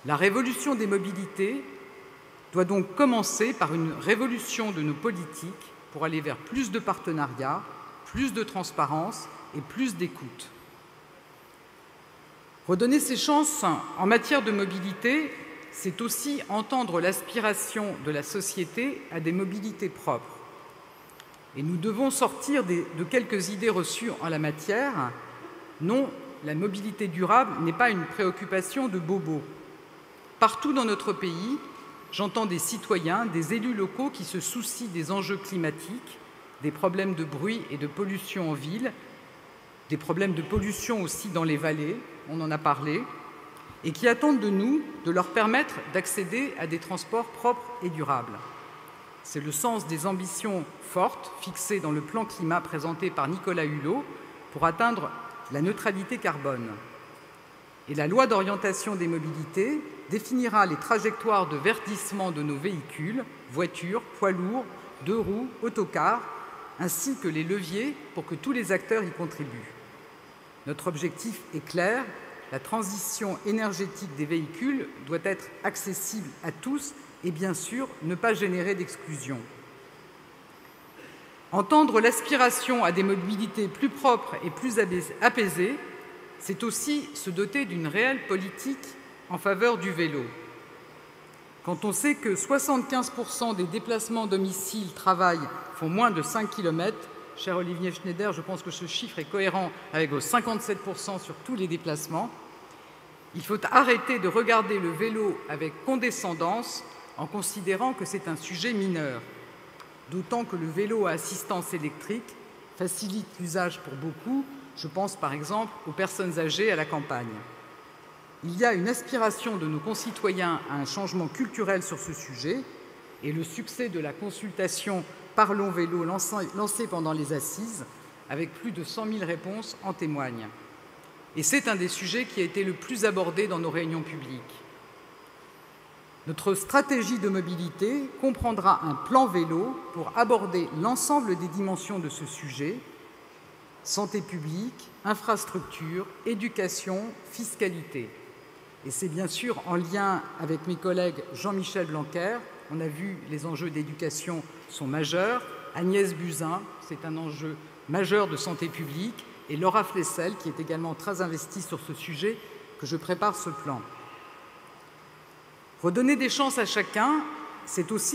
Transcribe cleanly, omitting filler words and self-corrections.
La révolution des mobilités doit donc commencer par une révolution de nos politiques pour aller vers plus de partenariats, plus de transparence et plus d'écoute. Redonner ses chances en matière de mobilité, c'est aussi entendre l'aspiration de la société à des mobilités propres. Et nous devons sortir de quelques idées reçues en la matière. Non, la mobilité durable n'est pas une préoccupation de bobos. Partout dans notre pays, j'entends des citoyens, des élus locaux qui se soucient des enjeux climatiques, des problèmes de bruit et de pollution en ville, des problèmes de pollution aussi dans les vallées, on en a parlé, et qui attendent de nous de leur permettre d'accéder à des transports propres et durables. C'est le sens des ambitions fortes fixées dans le plan climat présenté par Nicolas Hulot pour atteindre la neutralité carbone. Et la loi d'orientation des mobilités définira les trajectoires de verdissement de nos véhicules, voitures, poids lourds, deux roues, autocars, ainsi que les leviers pour que tous les acteurs y contribuent. Notre objectif est clair, la transition énergétique des véhicules doit être accessible à tous et bien sûr ne pas générer d'exclusion. Entendre l'aspiration à des mobilités plus propres et plus apaisées, c'est aussi se doter d'une réelle politique en faveur du vélo. Quand on sait que 75% des déplacements domicile-travail font moins de 5 km, cher Olivier Schneider, je pense que ce chiffre est cohérent avec vos 57% sur tous les déplacements, il faut arrêter de regarder le vélo avec condescendance en considérant que c'est un sujet mineur, d'autant que le vélo à assistance électrique facilite l'usage pour beaucoup. Je pense par exemple aux personnes âgées à la campagne. Il y a une aspiration de nos concitoyens à un changement culturel sur ce sujet et le succès de la consultation Parlons Vélo lancée pendant les Assises, avec plus de 100 000 réponses, en témoigne. Et c'est un des sujets qui a été le plus abordé dans nos réunions publiques. Notre stratégie de mobilité comprendra un plan vélo pour aborder l'ensemble des dimensions de ce sujet: santé publique, infrastructures, éducation, fiscalité. Et c'est bien sûr en lien avec mes collègues Jean-Michel Blanquer. On a vu, les enjeux d'éducation sont majeurs. Agnès Buzyn, c'est un enjeu majeur de santé publique. Et Laura Flessel, qui est également très investie sur ce sujet, que je prépare ce plan. Redonner des chances à chacun, c'est aussi